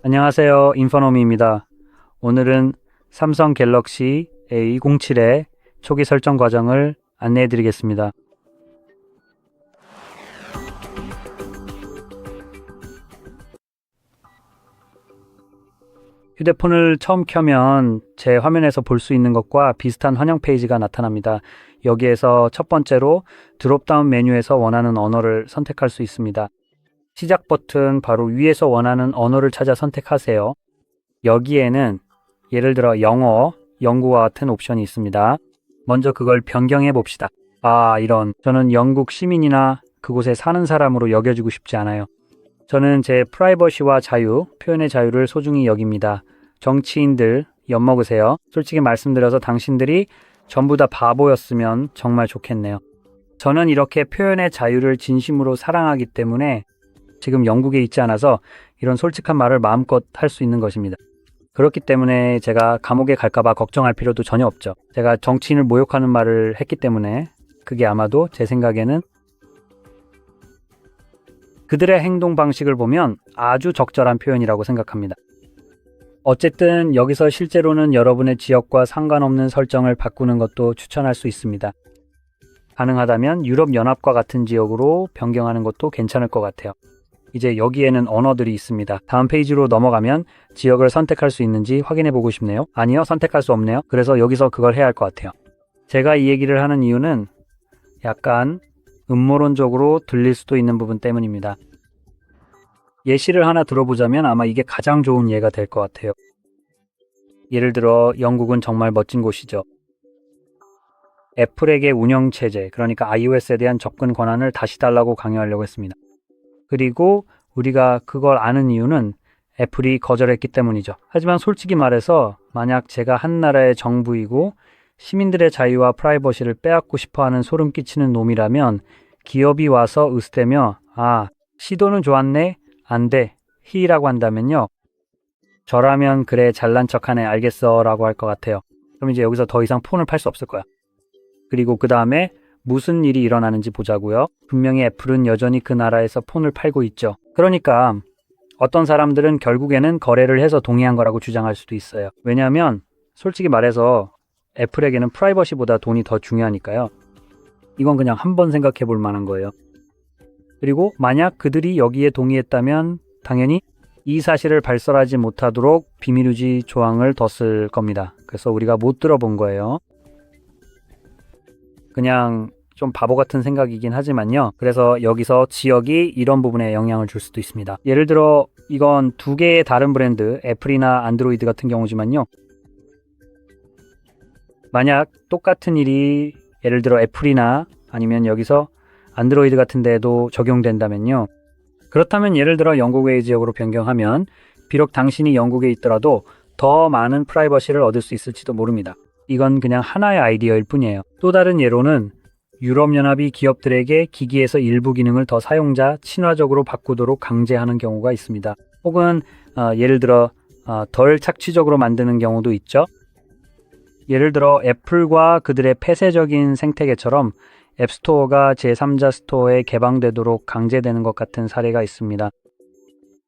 안녕하세요. 인포노미입니다. 오늘은 삼성 갤럭시 A07의 초기 설정 과정을 안내해 드리겠습니다. 휴대폰을 처음 켜면 제 화면에서 볼 수 있는 것과 비슷한 환영 페이지가 나타납니다. 여기에서 첫 번째로 드롭다운 메뉴에서 원하는 언어를 선택할 수 있습니다. 시작 버튼 바로 위에서 원하는 언어를 찾아 선택하세요. 여기에는 예를 들어 영어, 영국과 같은 옵션이 있습니다. 먼저 그걸 변경해 봅시다. 이런. 저는 영국 시민이나 그곳에 사는 사람으로 여겨지고 싶지 않아요. 저는 제 프라이버시와 자유, 표현의 자유를 소중히 여깁니다. 정치인들, 엿먹으세요. 솔직히 말씀드려서 당신들이 전부 다 바보였으면 정말 좋겠네요. 저는 이렇게 표현의 자유를 진심으로 사랑하기 때문에 지금 영국에 있지 않아서 이런 솔직한 말을 마음껏 할 수 있는 것입니다. 그렇기 때문에 제가 감옥에 갈까봐 걱정할 필요도 전혀 없죠. 제가 정치인을 모욕하는 말을 했기 때문에 그게 아마도 제 생각에는 그들의 행동 방식을 보면 아주 적절한 표현이라고 생각합니다. 어쨌든 여기서 실제로는 여러분의 지역과 상관없는 설정을 바꾸는 것도 추천할 수 있습니다. 가능하다면 유럽연합과 같은 지역으로 변경하는 것도 괜찮을 것 같아요. 이제 여기에는 언어들이 있습니다. 다음 페이지로 넘어가면 지역을 선택할 수 있는지 확인해 보고 싶네요. 아니요, 선택할 수 없네요. 그래서 여기서 그걸 해야 할 것 같아요. 제가 이 얘기를 하는 이유는 약간 음모론적으로 들릴 수도 있는 부분 때문입니다. 예시를 하나 들어보자면 아마 이게 가장 좋은 예가 될 것 같아요. 예를 들어 영국은 정말 멋진 곳이죠. 애플에게 운영체제, 그러니까 iOS에 대한 접근 권한을 다시 달라고 강요하려고 했습니다. 그리고 우리가 그걸 아는 이유는 애플이 거절했기 때문이죠. 하지만 솔직히 말해서 만약 제가 한 나라의 정부이고 시민들의 자유와 프라이버시를 빼앗고 싶어하는 소름 끼치는 놈이라면 기업이 와서 으스대며 시도는 좋았네, 안 돼, 히라고 한다면요. 저라면 그래 잘난 척하네 알겠어 라고 할 것 같아요. 그럼 이제 여기서 더 이상 폰을 팔 수 없을 거야. 그리고 그 다음에 무슨 일이 일어나는지 보자고요. 분명히 애플은 여전히 그 나라에서 폰을 팔고 있죠. 그러니까 어떤 사람들은 결국에는 거래를 해서 동의한 거라고 주장할 수도 있어요. 왜냐하면 솔직히 말해서 애플에게는 프라이버시보다 돈이 더 중요하니까요. 이건 그냥 한번 생각해 볼 만한 거예요. 그리고 만약 그들이 여기에 동의했다면 당연히 이 사실을 발설하지 못하도록 비밀유지 조항을 뒀을 겁니다. 그래서 우리가 못 들어본 거예요. 그냥 좀 바보 같은 생각이긴 하지만요. 그래서 여기서 지역이 이런 부분에 영향을 줄 수도 있습니다. 예를 들어 이건 두 개의 다른 브랜드, 애플이나 안드로이드 같은 경우지만요. 만약 똑같은 일이 예를 들어 애플이나 아니면 여기서 안드로이드 같은 데에도 적용된다면요. 그렇다면 예를 들어 영국 외의 지역으로 변경하면 비록 당신이 영국에 있더라도 더 많은 프라이버시를 얻을 수 있을지도 모릅니다. 이건 그냥 하나의 아이디어일 뿐이에요. 또 다른 예로는 유럽연합이 기업들에게 기기에서 일부 기능을 더 사용자 친화적으로 바꾸도록 강제하는 경우가 있습니다. 혹은 예를 들어 덜 착취적으로 만드는 경우도 있죠. 예를 들어 애플과 그들의 폐쇄적인 생태계처럼 앱스토어가 제3자 스토어에 개방되도록 강제되는 것 같은 사례가 있습니다.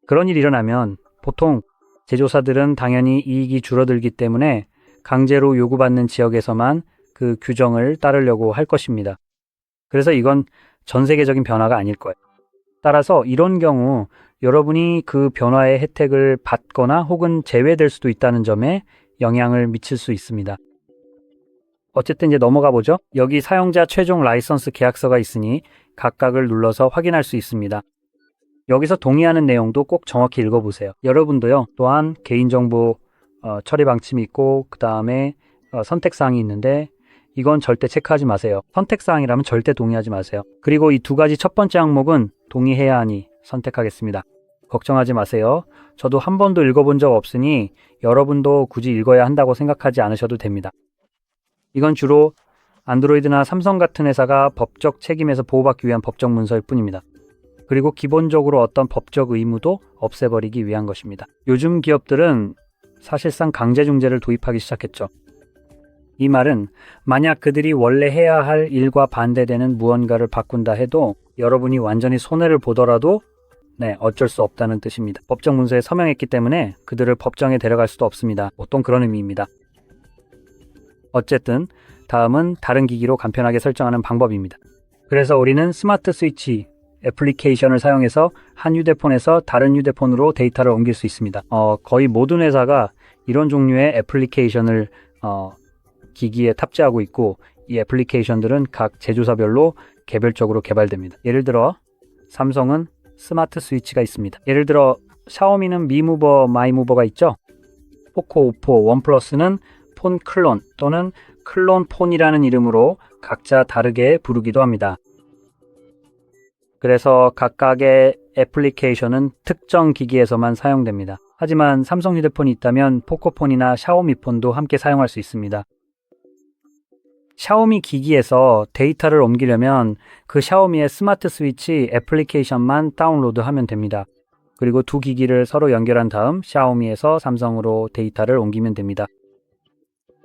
그런 일이 일어나면 보통 제조사들은 당연히 이익이 줄어들기 때문에 강제로 요구받는 지역에서만 그 규정을 따르려고 할 것입니다. 그래서 이건 전 세계적인 변화가 아닐 거예요. 따라서 이런 경우 여러분이 그 변화의 혜택을 받거나 혹은 제외될 수도 있다는 점에 영향을 미칠 수 있습니다. 어쨌든 이제 넘어가 보죠. 여기 사용자 최종 라이선스 계약서가 있으니 각각을 눌러서 확인할 수 있습니다. 여기서 동의하는 내용도 꼭 정확히 읽어보세요. 여러분도요. 또한 개인정보 처리 방침이 있고 그 다음에 선택사항이 있는데 이건 절대 체크하지 마세요. 선택사항이라면 절대 동의하지 마세요. 그리고 이 두 가지 첫 번째 항목은 동의해야 하니 선택하겠습니다. 걱정하지 마세요. 저도 한 번도 읽어본 적 없으니 여러분도 굳이 읽어야 한다고 생각하지 않으셔도 됩니다. 이건 주로 안드로이드나 삼성 같은 회사가 법적 책임에서 보호받기 위한 법적 문서일 뿐입니다. 그리고 기본적으로 어떤 법적 의무도 없애버리기 위한 것입니다. 요즘 기업들은 사실상 강제중재를 도입하기 시작했죠. 이 말은 만약 그들이 원래 해야 할 일과 반대되는 무언가를 바꾼다 해도 여러분이 완전히 손해를 보더라도 네, 어쩔 수 없다는 뜻입니다. 법정 문서에 서명했기 때문에 그들을 법정에 데려갈 수도 없습니다. 보통 그런 의미입니다. 어쨌든 다음은 다른 기기로 간편하게 설정하는 방법입니다. 그래서 우리는 스마트 스위치 애플리케이션을 사용해서 한 휴대폰에서 다른 휴대폰으로 데이터를 옮길 수 있습니다. 거의 모든 회사가 이런 종류의 애플리케이션을 기기에 탑재하고 있고, 이 애플리케이션들은 각 제조사별로 개별적으로 개발됩니다. 예를 들어 삼성은 스마트 스위치가 있습니다. 예를 들어 샤오미는 미무버, 마이무버가 있죠. 포코, 오포, 원플러스는 폰 클론 또는 클론 폰이라는 이름으로 각자 다르게 부르기도 합니다. 그래서 각각의 애플리케이션은 특정 기기에서만 사용됩니다. 하지만 삼성 휴대폰이 있다면 포코폰이나 샤오미 폰도 함께 사용할 수 있습니다. 샤오미 기기에서 데이터를 옮기려면 그 샤오미의 스마트 스위치 애플리케이션만 다운로드하면 됩니다. 그리고 두 기기를 서로 연결한 다음 샤오미에서 삼성으로 데이터를 옮기면 됩니다.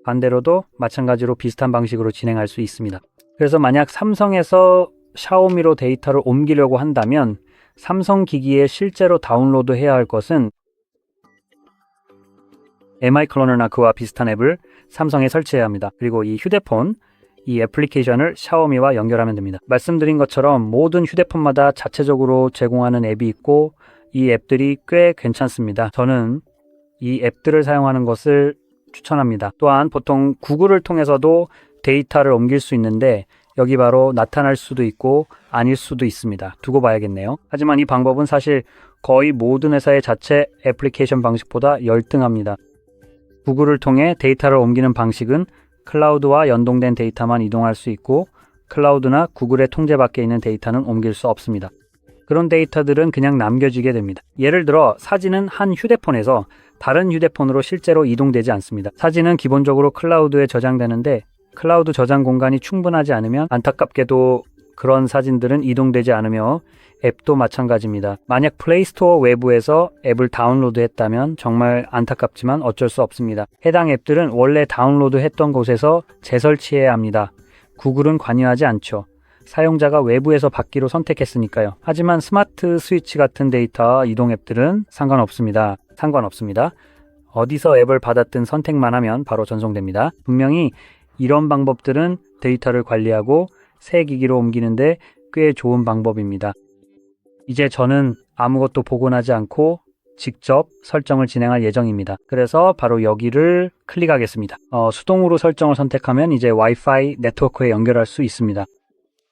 반대로도 마찬가지로 비슷한 방식으로 진행할 수 있습니다. 그래서 만약 삼성에서 샤오미로 데이터를 옮기려고 한다면 삼성 기기에 실제로 다운로드해야 할 것은 MI 클로너나 그와 비슷한 앱을 삼성에 설치해야 합니다. 그리고 이 휴대폰, 이 애플리케이션을 샤오미와 연결하면 됩니다. 말씀드린 것처럼 모든 휴대폰마다 자체적으로 제공하는 앱이 있고 이 앱들이 꽤 괜찮습니다. 저는 이 앱들을 사용하는 것을 추천합니다. 또한 보통 구글을 통해서도 데이터를 옮길 수 있는데 여기 바로 나타날 수도 있고 아닐 수도 있습니다. 두고 봐야겠네요. 하지만 이 방법은 사실 거의 모든 회사의 자체 애플리케이션 방식보다 열등합니다. 구글을 통해 데이터를 옮기는 방식은 클라우드와 연동된 데이터만 이동할 수 있고 클라우드나 구글의 통제 밖에 있는 데이터는 옮길 수 없습니다. 그런 데이터들은 그냥 남겨지게 됩니다. 예를 들어 사진은 한 휴대폰에서 다른 휴대폰으로 실제로 이동되지 않습니다. 사진은 기본적으로 클라우드에 저장되는데 클라우드 저장 공간이 충분하지 않으면 안타깝게도 그런 사진들은 이동되지 않으며 앱도 마찬가지입니다. 만약 플레이스토어 외부에서 앱을 다운로드했다면 정말 안타깝지만 어쩔 수 없습니다. 해당 앱들은 원래 다운로드했던 곳에서 재설치해야 합니다. 구글은 관여하지 않죠. 사용자가 외부에서 받기로 선택했으니까요. 하지만 스마트 스위치 같은 데이터 이동 앱들은 상관없습니다. 어디서 앱을 받았든 선택만 하면 바로 전송됩니다. 분명히 이런 방법들은 데이터를 관리하고 새 기기로 옮기는데 꽤 좋은 방법입니다. 이제 저는 아무것도 복원하지 않고 직접 설정을 진행할 예정입니다. 그래서 바로 여기를 클릭하겠습니다. 수동으로 설정을 선택하면 이제 와이파이 네트워크에 연결할 수 있습니다.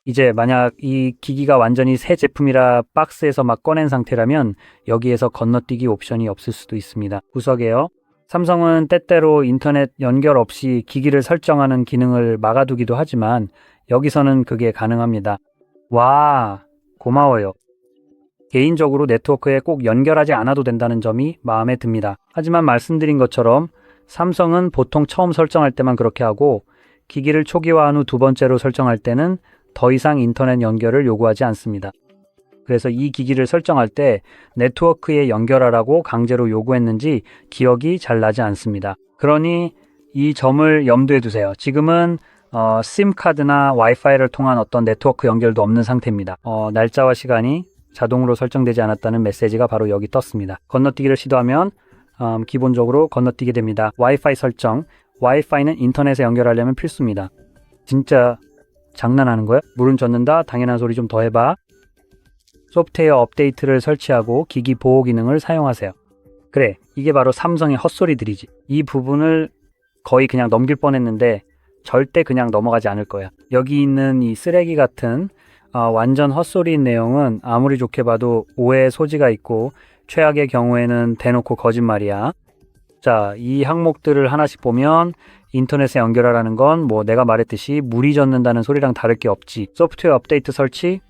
이제 만약 이 기기가 완전히 새 제품이라 박스에서 막 꺼낸 상태라면 여기에서 건너뛰기 옵션이 없을 수도 있습니다. 구석에요. 삼성은 때때로 인터넷 연결 없이 기기를 설정하는 기능을 막아두기도 하지만 여기서는 그게 가능합니다. 와, 고마워요. 개인적으로 네트워크에 꼭 연결하지 않아도 된다는 점이 마음에 듭니다. 하지만 말씀드린 것처럼 삼성은 보통 처음 설정할 때만 그렇게 하고 기기를 초기화한 후 두 번째로 설정할 때는 더 이상 인터넷 연결을 요구하지 않습니다. 그래서 이 기기를 설정할 때 네트워크에 연결하라고 강제로 요구했는지 기억이 잘 나지 않습니다. 그러니 이 점을 염두에 두세요. 지금은 심카드나 와이파이를 통한 어떤 네트워크 연결도 없는 상태입니다. 날짜와 시간이 자동으로 설정되지 않았다는 메시지가 바로 여기 떴습니다. 건너뛰기를 시도하면 기본적으로 건너뛰게 됩니다. 와이파이 설정. 와이파이는 인터넷에 연결하려면 필수입니다. 진짜 장난하는 거야? 물은 젖는다? 당연한 소리 좀 더 해봐. 소프트웨어 업데이트를 설치하고 기기 보호 기능을 사용하세요. 그래, 이게 바로 삼성의 헛소리들이지. 이 부분을 거의 그냥 넘길 뻔했는데 절대 그냥 넘어가지 않을 거야. 여기 있는 이 쓰레기 같은 완전 헛소리인 내용은 아무리 좋게 봐도 오해의 소지가 있고 최악의 경우에는 대놓고 거짓말이야. 자, 이 항목들을 하나씩 보면 인터넷에 연결하라는 건 뭐 내가 말했듯이 물이 젖는다는 소리랑 다를 게 없지. 소프트웨어 업데이트 설치?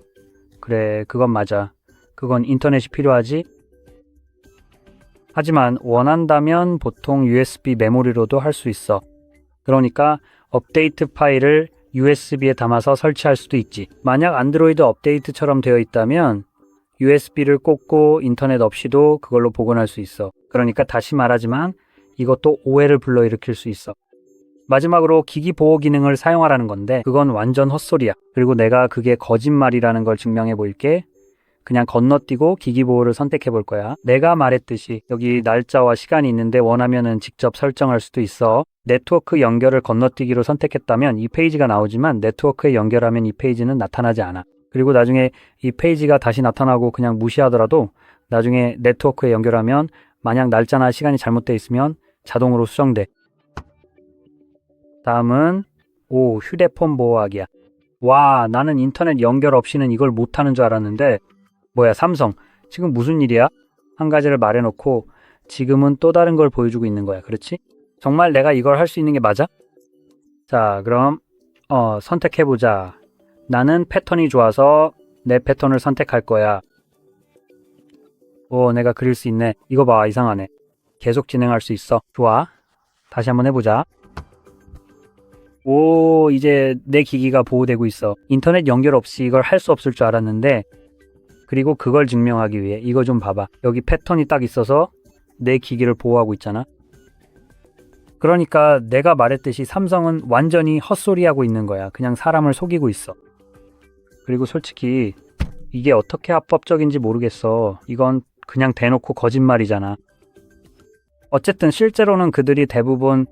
그래, 그건 맞아. 그건 인터넷이 필요하지. 하지만 원한다면 보통 USB 메모리로도 할 수 있어. 그러니까 업데이트 파일을 USB에 담아서 설치할 수도 있지. 만약 안드로이드 업데이트처럼 되어 있다면 USB를 꽂고 인터넷 없이도 그걸로 복원할 수 있어. 그러니까 다시 말하지만 이것도 오해를 불러일으킬 수 있어. 마지막으로 기기 보호 기능을 사용하라는 건데 그건 완전 헛소리야. 그리고 내가 그게 거짓말이라는 걸 증명해 보일게. 그냥 건너뛰고 기기 보호를 선택해 볼 거야. 내가 말했듯이 여기 날짜와 시간이 있는데 원하면은 직접 설정할 수도 있어. 네트워크 연결을 건너뛰기로 선택했다면 이 페이지가 나오지만 네트워크에 연결하면 이 페이지는 나타나지 않아. 그리고 나중에 이 페이지가 다시 나타나고 그냥 무시하더라도 나중에 네트워크에 연결하면 만약 날짜나 시간이 잘못되어 있으면 자동으로 수정돼. 다음은 휴대폰 보호하기야. 와, 나는 인터넷 연결 없이는 이걸 못하는 줄 알았는데 뭐야, 삼성 지금 무슨 일이야? 한 가지를 말해놓고 지금은 또 다른 걸 보여주고 있는 거야. 그렇지? 정말 내가 이걸 할 수 있는 게 맞아? 자, 그럼 선택해보자. 나는 패턴이 좋아서 내 패턴을 선택할 거야. 내가 그릴 수 있네. 이거 봐, 이상하네. 계속 진행할 수 있어. 좋아. 다시 한번 해보자. 이제 내 기기가 보호되고 있어. 인터넷 연결 없이 이걸 할 수 없을 줄 알았는데, 그리고 그걸 증명하기 위해 이거 좀 봐봐. 여기 패턴이 딱 있어서 내 기기를 보호하고 있잖아. 그러니까 내가 말했듯이 삼성은 완전히 헛소리하고 있는 거야. 그냥 사람을 속이고 있어. 그리고 솔직히 이게 어떻게 합법적인지 모르겠어. 이건 그냥 대놓고 거짓말이잖아. 어쨌든 실제로는 그들이 대부분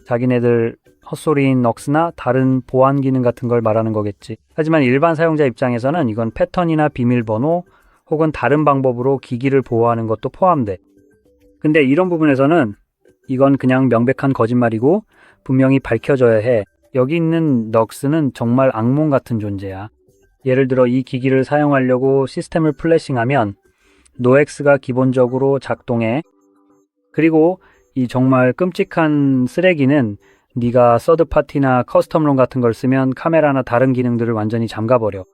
자기네들 헛소리인 넉스나 다른 보안 기능 같은 걸 말하는 거겠지. 하지만 일반 사용자 입장에서는 이건 패턴이나 비밀번호 혹은 다른 방법으로 기기를 보호하는 것도 포함돼. 근데 이런 부분에서는 이건 그냥 명백한 거짓말이고 분명히 밝혀져야 해. 여기 있는 넉스는 정말 악몽 같은 존재야. 예를 들어 이 기기를 사용하려고 시스템을 플래싱하면 노엑스가 기본적으로 작동해. 그리고 이 정말 끔찍한 쓰레기는 네가 서드파티나 커스텀롬 같은 걸 쓰면 카메라나 다른 기능들을 완전히 잠가버려.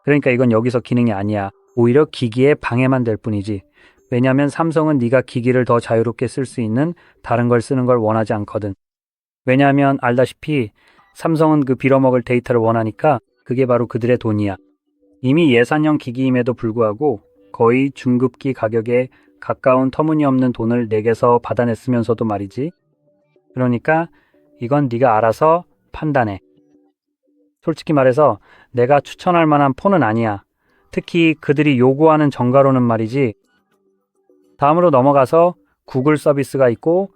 그러니까 이건 여기서 기능이 아니야. 오히려 기기에 방해만 될 뿐이지. 왜냐하면 삼성은 네가 기기를 더 자유롭게 쓸 수 있는 다른 걸 쓰는 걸 원하지 않거든. 왜냐하면 알다시피 삼성은 그 빌어먹을 데이터를 원하니까 그게 바로 그들의 돈이야. 이미 예산형 기기임에도 불구하고 거의 중급기 가격에 가까운 터무니없는 돈을 내게서 받아냈으면서도 말이지. 그러니까 이건 네가 알아서 판단해. 솔직히 말해서 내가 추천할 만한 폰은 아니야. 특히 그들이 요구하는 정가로는 말이지. 다음으로 넘어가서 구글 서비스가 있고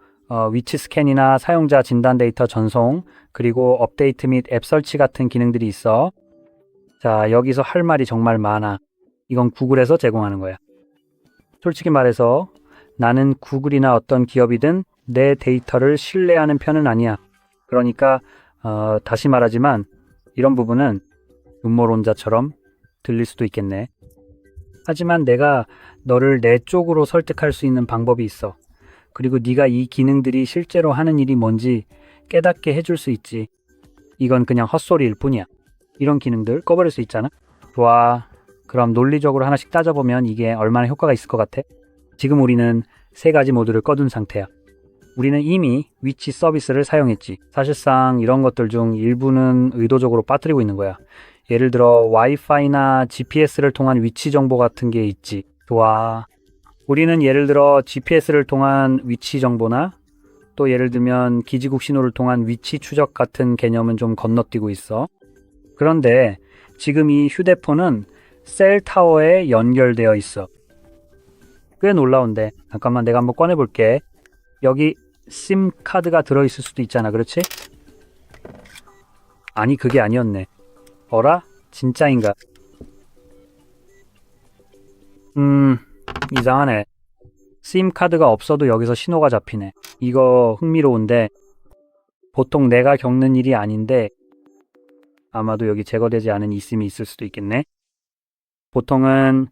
위치 스캔이나 사용자 진단 데이터 전송, 그리고 업데이트 및 앱 설치 같은 기능들이 있어. 자, 여기서 할 말이 정말 많아. 이건 구글에서 제공하는 거야. 솔직히 말해서 나는 구글이나 어떤 기업이든 내 데이터를 신뢰하는 편은 아니야. 그러니까 다시 말하지만 이런 부분은 음모론자처럼 들릴 수도 있겠네. 하지만 내가 너를 내 쪽으로 설득할 수 있는 방법이 있어. 그리고 네가 이 기능들이 실제로 하는 일이 뭔지 깨닫게 해줄 수 있지. 이건 그냥 헛소리일 뿐이야. 이런 기능들 꺼버릴 수 있잖아. 좋아. 그럼 논리적으로 하나씩 따져보면 이게 얼마나 효과가 있을 것 같아? 지금 우리는 세 가지 모드를 꺼둔 상태야. 우리는 이미 위치 서비스를 사용했지. 사실상 이런 것들 중 일부는 의도적으로 빠뜨리고 있는 거야. 예를 들어 와이파이나 GPS를 통한 위치 정보 같은 게 있지. 좋아. 우리는 예를 들어 GPS를 통한 위치 정보나 또 예를 들면 기지국 신호를 통한 위치 추적 같은 개념은 좀 건너뛰고 있어. 그런데 지금 이 휴대폰은 셀타워에 연결되어 있어. 꽤 놀라운데. 잠깐만 내가 한번 꺼내볼게. 여기 심 카드가 들어있을 수도 있잖아. 그렇지? 아니 그게 아니었네. 어라? 진짜인가? 이상하네. 심 카드가 없어도 여기서 신호가 잡히네. 이거 흥미로운데 보통 내가 겪는 일이 아닌데 아마도 여기 제거되지 않은 eSIM이 있을 수도 있겠네. 보통은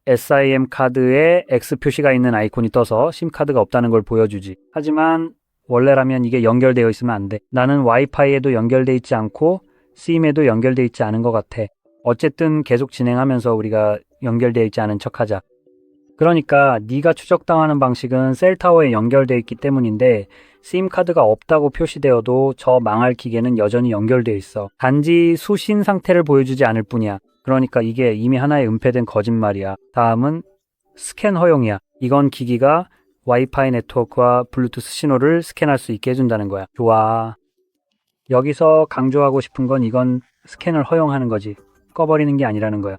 SIM 카드에 X 표시가 있는 아이콘이 떠서 심카드가 없다는 걸 보여주지. 하지만 원래라면 이게 연결되어 있으면 안 돼. 나는 와이파이에도 연결되어 있지 않고 SIM에도 연결되어 있지 않은 것 같아. 어쨌든 계속 진행하면서 우리가 연결되어 있지 않은 척하자. 그러니까 네가 추적당하는 방식은 셀타워에 연결되어 있기 때문인데 SIM카드가 없다고 표시되어도 저 망할 기계는 여전히 연결되어 있어. 단지 수신 상태를 보여주지 않을 뿐이야. 그러니까 이게 이미 하나의 은폐된 거짓말이야. 다음은 스캔 허용이야. 이건 기기가 와이파이 네트워크와 블루투스 신호를 스캔할 수 있게 해준다는 거야. 좋아. 여기서 강조하고 싶은 건 이건 스캔을 허용하는 거지. 꺼버리는 게 아니라는 거야.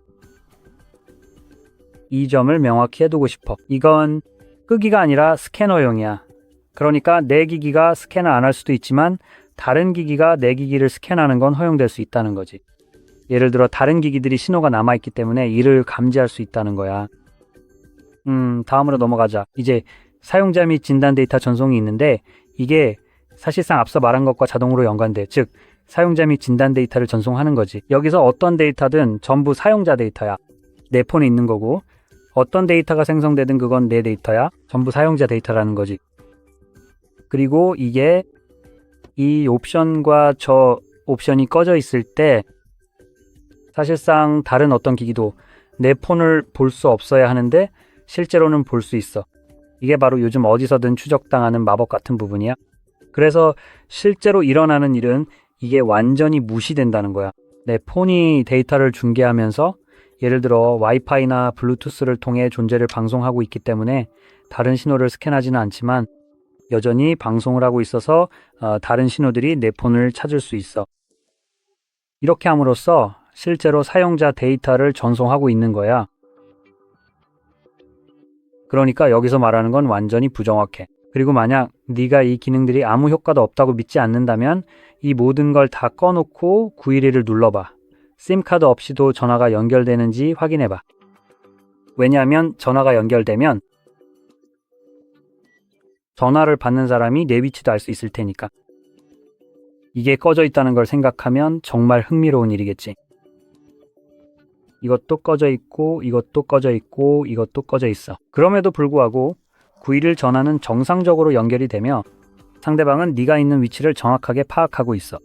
이 점을 명확히 해두고 싶어. 이건 끄기가 아니라 스캐너용이야. 그러니까 내 기기가 스캔을 안 할 수도 있지만 다른 기기가 내 기기를 스캔하는 건 허용될 수 있다는 거지. 예를 들어 다른 기기들이 신호가 남아있기 때문에 이를 감지할 수 있다는 거야. 다음으로 넘어가자. 이제 사용자 및 진단 데이터 전송이 있는데 이게 사실상 앞서 말한 것과 자동으로 연관돼. 즉 사용자 및 진단 데이터를 전송하는 거지. 여기서 어떤 데이터든 전부 사용자 데이터야. 내 폰에 있는 거고 어떤 데이터가 생성되든 그건 내 데이터야. 전부 사용자 데이터라는 거지. 그리고 이게 이 옵션과 저 옵션이 꺼져 있을 때 사실상 다른 어떤 기기도 내 폰을 볼 수 없어야 하는데 실제로는 볼 수 있어. 이게 바로 요즘 어디서든 추적당하는 마법 같은 부분이야. 그래서 실제로 일어나는 일은 이게 완전히 무시된다는 거야. 내 폰이 데이터를 중계하면서 예를 들어 와이파이나 블루투스를 통해 존재를 방송하고 있기 때문에 다른 신호를 스캔하지는 않지만 여전히 방송을 하고 있어서 다른 신호들이 내 폰을 찾을 수 있어. 이렇게 함으로써 실제로 사용자 데이터를 전송하고 있는 거야. 그러니까 여기서 말하는 건 완전히 부정확해. 그리고 만약 네가 이 기능들이 아무 효과도 없다고 믿지 않는다면 이 모든 걸 다 꺼놓고 911을 눌러봐. 심카드 없이도 전화가 연결되는지 확인해봐. 왜냐하면 전화가 연결되면 전화를 받는 사람이 내 위치도 알 수 있을 테니까. 이게 꺼져 있다는 걸 생각하면 정말 흥미로운 일이겠지. 이것도 꺼져 있고 이것도 꺼져 있고 이것도 꺼져 있어. 그럼에도 불구하고 911 전화는 정상적으로 연결이 되며 상대방은 네가 있는 위치를 정확하게 파악하고 있어.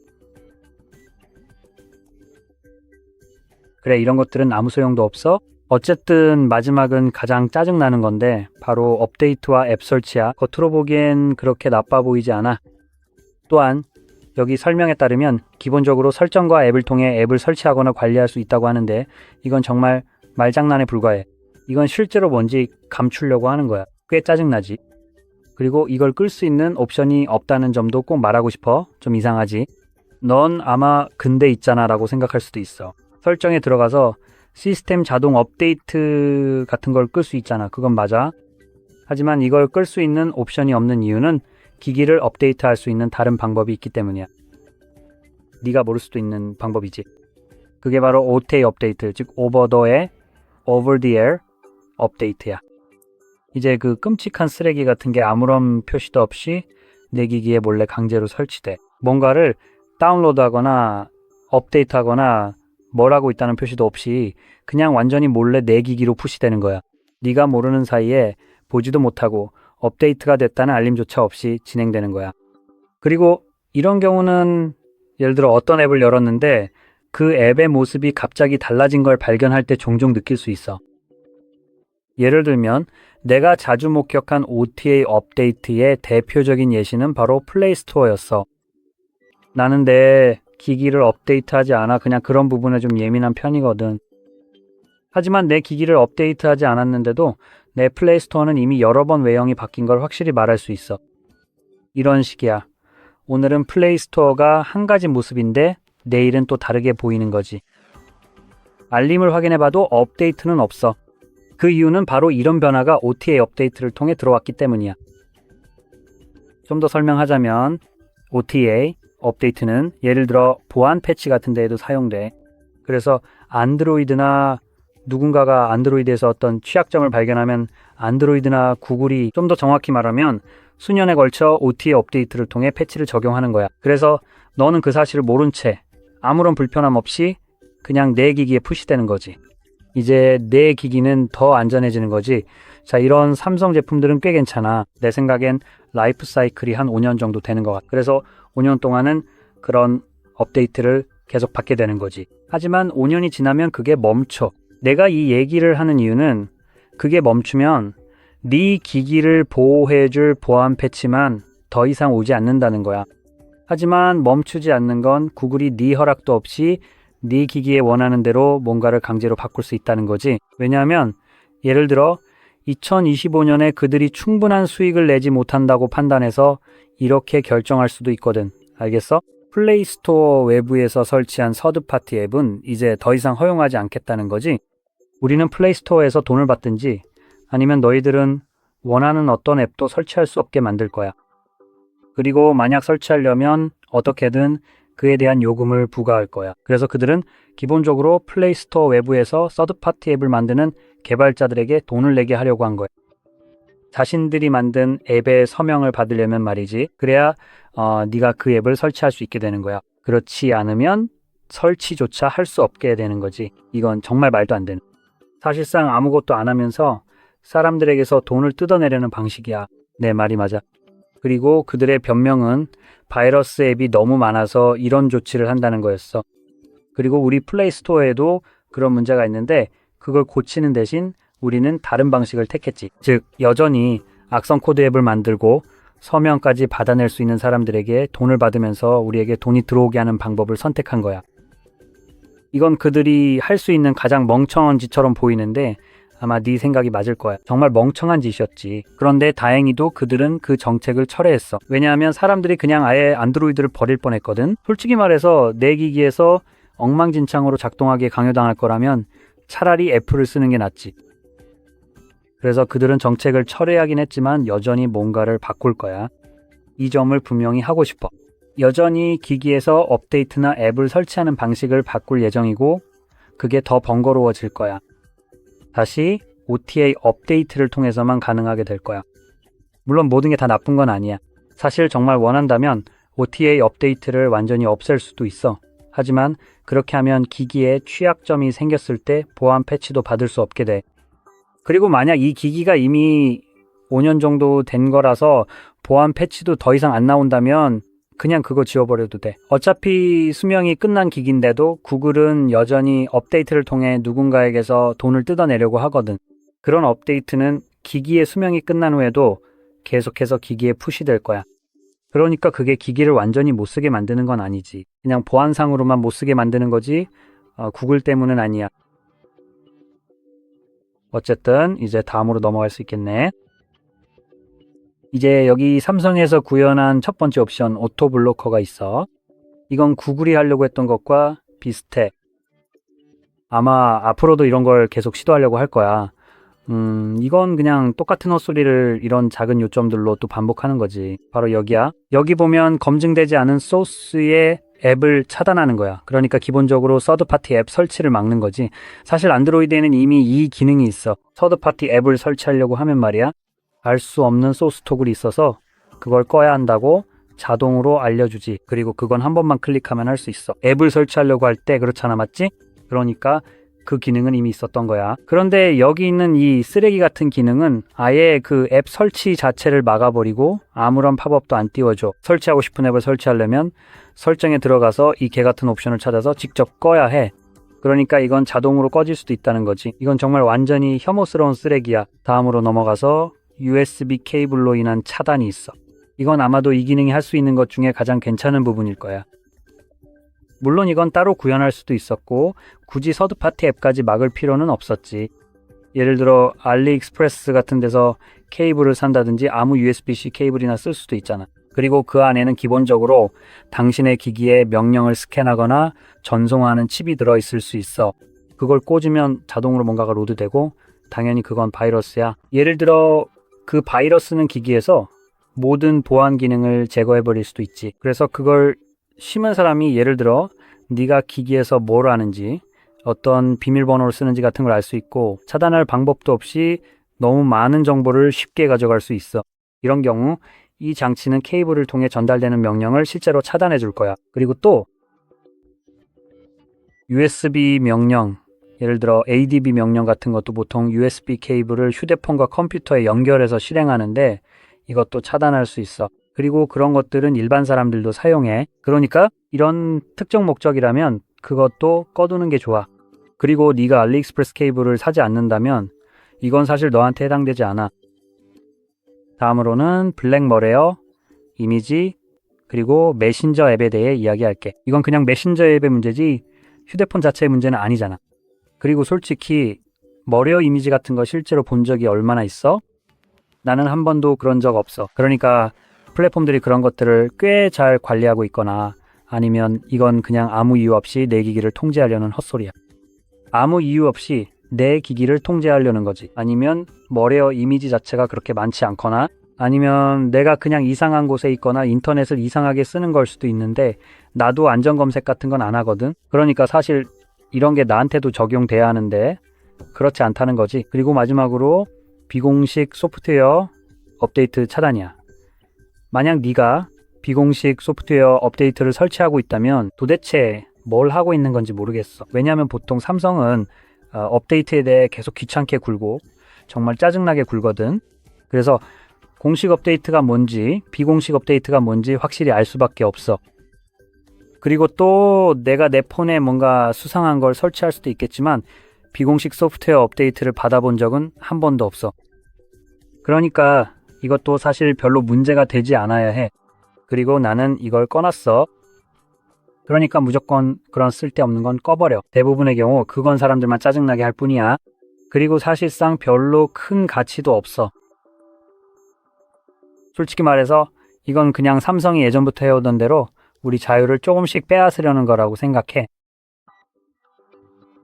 그래, 이런 것들은 아무 소용도 없어. 어쨌든 마지막은 가장 짜증나는 건데 바로 업데이트와 앱 설치야. 겉으로 보기엔 그렇게 나빠 보이지 않아. 또한 여기 설명에 따르면 기본적으로 설정과 앱을 통해 앱을 설치하거나 관리할 수 있다고 하는데 이건 정말 말장난에 불과해. 이건 실제로 뭔지 감추려고 하는 거야. 꽤 짜증나지. 그리고 이걸 끌 수 있는 옵션이 없다는 점도 꼭 말하고 싶어. 좀 이상하지. 넌 아마 근데 있잖아 라고 생각할 수도 있어. 설정에 들어가서 시스템 자동 업데이트 같은 걸 끌 수 있잖아. 그건 맞아. 하지만 이걸 끌 수 있는 옵션이 없는 이유는 기기를 업데이트할 수 있는 다른 방법이 있기 때문이야. 네가 모를 수도 있는 방법이지. 그게 바로 OTA 업데이트, 즉 오버더의 over the air 업데이트야. 이제 그 끔찍한 쓰레기 같은 게 아무런 표시도 없이 내 기기에 몰래 강제로 설치돼. 뭔가를 다운로드하거나 업데이트하거나 뭘 하고 있다는 표시도 없이 그냥 완전히 몰래 내 기기로 푸시되는 거야. 네가 모르는 사이에 보지도 못하고 업데이트가 됐다는 알림조차 없이 진행되는 거야. 그리고 이런 경우는 예를 들어 어떤 앱을 열었는데 그 앱의 모습이 갑자기 달라진 걸 발견할 때 종종 느낄 수 있어. 예를 들면 내가 자주 목격한 OTA 업데이트의 대표적인 예시는 바로 플레이스토어였어. 나는 내 기기를 업데이트하지 않아 그냥 그런 부분에 좀 예민한 편이거든. 하지만 내 기기를 업데이트하지 않았는데도 내 플레이스토어는 이미 여러 번 외형이 바뀐 걸 확실히 말할 수 있어. 이런 식이야. 오늘은 플레이스토어가 한 가지 모습인데 내일은 또 다르게 보이는 거지. 알림을 확인해봐도 업데이트는 없어. 그 이유는 바로 이런 변화가 OTA 업데이트를 통해 들어왔기 때문이야. 좀 더 설명하자면 OTA 업데이트는 예를 들어 보안 패치 같은 데에도 사용돼. 그래서 안드로이드나 누군가가 안드로이드에서 어떤 취약점을 발견하면 안드로이드나 구글이 좀 더 정확히 말하면 수년에 걸쳐 OTA 업데이트를 통해 패치를 적용하는 거야. 그래서 너는 그 사실을 모른 채 아무런 불편함 없이 그냥 내 기기에 푸시되는 거지. 이제 내 기기는 더 안전해지는 거지. 자, 이런 삼성 제품들은 꽤 괜찮아. 내 생각엔 라이프 사이클이 한 5년 정도 되는 것 같아. 그래서 5년 동안은 그런 업데이트를 계속 받게 되는 거지. 하지만 5년이 지나면 그게 멈춰. 내가 이 얘기를 하는 이유는 그게 멈추면 네 기기를 보호해줄 보안 패치만 더 이상 오지 않는다는 거야. 하지만 멈추지 않는 건 구글이 네 허락도 없이 네 기기에 원하는 대로 뭔가를 강제로 바꿀 수 있다는 거지. 왜냐하면 예를 들어 2025년에 그들이 충분한 수익을 내지 못한다고 판단해서 이렇게 결정할 수도 있거든. 알겠어? 플레이스토어 외부에서 설치한 서드파티 앱은 이제 더 이상 허용하지 않겠다는 거지. 우리는 플레이스토어에서 돈을 받든지 아니면 너희들은 원하는 어떤 앱도 설치할 수 없게 만들 거야. 그리고 만약 설치하려면 어떻게든 그에 대한 요금을 부과할 거야. 그래서 그들은 기본적으로 플레이스토어 외부에서 서드파티 앱을 만드는 개발자들에게 돈을 내게 하려고 한 거야. 자신들이 만든 앱의 서명을 받으려면 말이지. 그래야 네가 그 앱을 설치할 수 있게 되는 거야. 그렇지 않으면 설치조차 할 수 없게 되는 거지. 이건 정말 말도 안 되는. 사실상 아무것도 안 하면서 사람들에게서 돈을 뜯어내려는 방식이야. 내 말이 맞아. 그리고 그들의 변명은 바이러스 앱이 너무 많아서 이런 조치를 한다는 거였어. 그리고 우리 플레이스토어에도 그런 문제가 있는데 그걸 고치는 대신 우리는 다른 방식을 택했지. 즉, 여전히 악성 코드 앱을 만들고 서명까지 받아낼 수 있는 사람들에게 돈을 받으면서 우리에게 돈이 들어오게 하는 방법을 선택한 거야. 이건 그들이 할 수 있는 가장 멍청한 짓처럼 보이는데 아마 네 생각이 맞을 거야. 정말 멍청한 짓이었지. 그런데 다행히도 그들은 그 정책을 철회했어. 왜냐하면 사람들이 그냥 아예 안드로이드를 버릴 뻔했거든. 솔직히 말해서 내 기기에서 엉망진창으로 작동하기에 강요당할 거라면 차라리 애플을 쓰는 게 낫지. 그래서 그들은 정책을 철회하긴 했지만 여전히 뭔가를 바꿀 거야. 이 점을 분명히 하고 싶어. 여전히 기기에서 업데이트나 앱을 설치하는 방식을 바꿀 예정이고 그게 더 번거로워질 거야. 다시 OTA 업데이트를 통해서만 가능하게 될 거야. 물론 모든 게 다 나쁜 건 아니야. 사실 정말 원한다면 OTA 업데이트를 완전히 없앨 수도 있어. 하지만 그렇게 하면 기기에 취약점이 생겼을 때 보안 패치도 받을 수 없게 돼. 그리고 만약 이 기기가 이미 5년 정도 된 거라서 보안 패치도 더 이상 안 나온다면 그냥 그거 지워버려도 돼. 어차피 수명이 끝난 기기인데도 구글은 여전히 업데이트를 통해 누군가에게서 돈을 뜯어내려고 하거든. 그런 업데이트는 기기의 수명이 끝난 후에도 계속해서 기기에 푸시될 거야. 그러니까 그게 기기를 완전히 못 쓰게 만드는 건 아니지. 그냥 보안상으로만 못 쓰게 만드는 거지 구글 때문은 아니야. 어쨌든 이제 다음으로 넘어갈 수 있겠네. 이제 여기 삼성에서 구현한 첫 번째 옵션 오토 블로커가 있어. 이건 구글이 하려고 했던 것과 비슷해. 아마 앞으로도 이런 걸 계속 시도하려고 할 거야. 이건 그냥 똑같은 헛소리를 이런 작은 요점들로 또 반복하는 거지. 바로 여기야. 여기 보면 검증되지 않은 소스의 앱을 차단하는 거야. 그러니까 기본적으로 서드파티 앱 설치를 막는 거지. 사실 안드로이드에는 이미 이 기능이 있어. 서드파티 앱을 설치하려고 하면 말이야. 알 수 없는 소스 토글이 있어서 그걸 꺼야 한다고 자동으로 알려주지. 그리고 그건 한 번만 클릭하면 할 수 있어. 앱을 설치하려고 할 때 그렇잖아, 맞지? 그러니까 그 기능은 이미 있었던 거야. 그런데 여기 있는 이 쓰레기 같은 기능은 아예 그 앱 설치 자체를 막아버리고 아무런 팝업도 안 띄워줘. 설치하고 싶은 앱을 설치하려면 설정에 들어가서 이 개 같은 옵션을 찾아서 직접 꺼야 해. 그러니까 이건 자동으로 꺼질 수도 있다는 거지. 이건 정말 완전히 혐오스러운 쓰레기야. 다음으로 넘어가서 USB 케이블로 인한 차단이 있어. 이건 아마도 이 기능이 할 수 있는 것 중에 가장 괜찮은 부분일 거야. 물론 이건 따로 구현할 수도 있었고 굳이 서드파티 앱까지 막을 필요는 없었지. 예를 들어 알리익스프레스 같은 데서 케이블을 산다든지 아무 USB-C 케이블이나 쓸 수도 있잖아. 그리고 그 안에는 기본적으로 당신의 기기에 명령을 스캔하거나 전송하는 칩이 들어있을 수 있어. 그걸 꽂으면 자동으로 뭔가가 로드되고 당연히 그건 바이러스야. 예를 들어 그 바이러스는 기기에서 모든 보안 기능을 제거해버릴 수도 있지. 그래서 그걸 심한 사람이 예를 들어 네가 기기에서 뭘 하는지 어떤 비밀번호를 쓰는지 같은 걸 알 수 있고 차단할 방법도 없이 너무 많은 정보를 쉽게 가져갈 수 있어. 이런 경우 이 장치는 케이블을 통해 전달되는 명령을 실제로 차단해 줄 거야. 그리고 또 USB 명령, 예를 들어 ADB 명령 같은 것도 보통 USB 케이블을 휴대폰과 컴퓨터에 연결해서 실행하는데 이것도 차단할 수 있어. 그리고 그런 것들은 일반 사람들도 사용해. 그러니까 이런 특정 목적이라면 그것도 꺼두는 게 좋아. 그리고 네가 알리익스프레스 케이블을 사지 않는다면 이건 사실 너한테 해당되지 않아. 다음으로는 블랙머레어, 이미지, 그리고 메신저 앱에 대해 이야기할게. 이건 그냥 메신저 앱의 문제지 휴대폰 자체의 문제는 아니잖아. 그리고 솔직히 머레어 이미지 같은 거 실제로 본 적이 얼마나 있어? 나는 한 번도 그런 적 없어. 그러니까 플랫폼들이 그런 것들을 꽤 잘 관리하고 있거나 아니면 이건 그냥 아무 이유 없이 내 기기를 통제하려는 헛소리야. 아무 이유 없이 내 기기를 통제하려는 거지. 아니면 머레어 이미지 자체가 그렇게 많지 않거나 아니면 내가 그냥 이상한 곳에 있거나 인터넷을 이상하게 쓰는 걸 수도 있는데 나도 안전검색 같은 건 안 하거든. 그러니까 사실 이런 게 나한테도 적용돼야 하는데 그렇지 않다는 거지. 그리고 마지막으로 비공식 소프트웨어 업데이트 차단이야. 만약 네가 비공식 소프트웨어 업데이트를 설치하고 있다면 도대체 뭘 하고 있는 건지 모르겠어. 왜냐하면 보통 삼성은 업데이트에 대해 계속 귀찮게 굴고 정말 짜증나게 굴거든. 그래서 공식 업데이트가 뭔지 비공식 업데이트가 뭔지 확실히 알 수밖에 없어. 그리고 또 내가 내 폰에 뭔가 수상한 걸 설치할 수도 있겠지만 비공식 소프트웨어 업데이트를 받아본 적은 한 번도 없어. 그러니까 이것도 사실 별로 문제가 되지 않아야 해. 그리고 나는 이걸 꺼놨어. 그러니까 무조건 그런 쓸데없는 건 꺼버려. 대부분의 경우 그건 사람들만 짜증나게 할 뿐이야. 그리고 사실상 별로 큰 가치도 없어. 솔직히 말해서 이건 그냥 삼성이 예전부터 해오던 대로 우리 자유를 조금씩 빼앗으려는 거라고 생각해.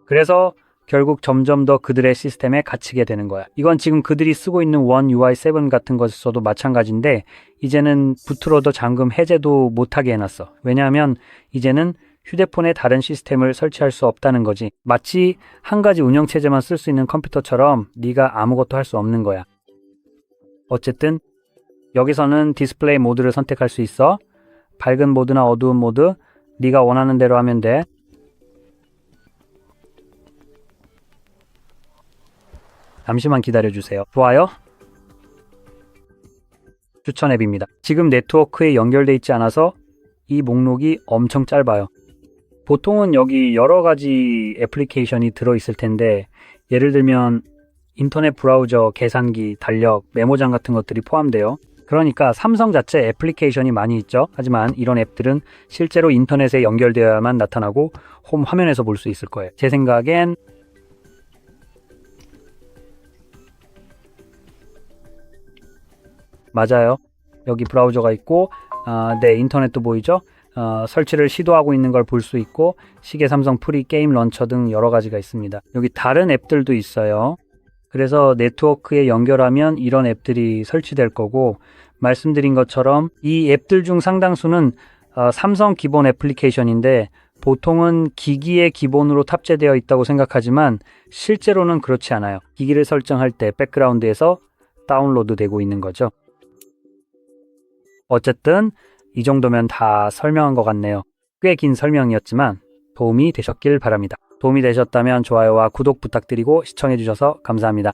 그래서 결국 점점 더 그들의 시스템에 갇히게 되는 거야. 이건 지금 그들이 쓰고 있는 One UI7 같은 것에서도 마찬가지인데 이제는 부트로더 잠금 해제도 못하게 해놨어. 왜냐하면 이제는 휴대폰에 다른 시스템을 설치할 수 없다는 거지. 마치 한 가지 운영체제만 쓸 수 있는 컴퓨터처럼 네가 아무것도 할 수 없는 거야. 어쨌든 여기서는 디스플레이 모드를 선택할 수 있어. 밝은 모드나 어두운 모드 네가 원하는 대로 하면 돼. 잠시만 기다려주세요. 좋아요? 추천 앱입니다. 지금 네트워크에 연결돼 있지 않아서 이 목록이 엄청 짧아요. 보통은 여기 여러 가지 애플리케이션이 들어있을 텐데 예를 들면 인터넷 브라우저, 계산기, 달력, 메모장 같은 것들이 포함돼요. 그러니까 삼성 자체 애플리케이션이 많이 있죠. 하지만 이런 앱들은 실제로 인터넷에 연결되어야만 나타나고 홈 화면에서 볼 수 있을 거예요. 제 생각엔 맞아요. 여기 브라우저가 있고 네, 인터넷도 보이죠? 설치를 시도하고 있는 걸 볼 수 있고 시계 삼성 프리 게임 런처 등 여러 가지가 있습니다. 여기 다른 앱들도 있어요. 그래서 네트워크에 연결하면 이런 앱들이 설치될 거고 말씀드린 것처럼 이 앱들 중 상당수는 삼성 기본 애플리케이션인데 보통은 기기에 기본으로 탑재되어 있다고 생각하지만 실제로는 그렇지 않아요. 기기를 설정할 때 백그라운드에서 다운로드 되고 있는 거죠. 어쨌든 이 정도면 다 설명한 것 같네요. 꽤 긴 설명이었지만 도움이 되셨길 바랍니다. 도움이 되셨다면 좋아요와 구독 부탁드리고 시청해주셔서 감사합니다.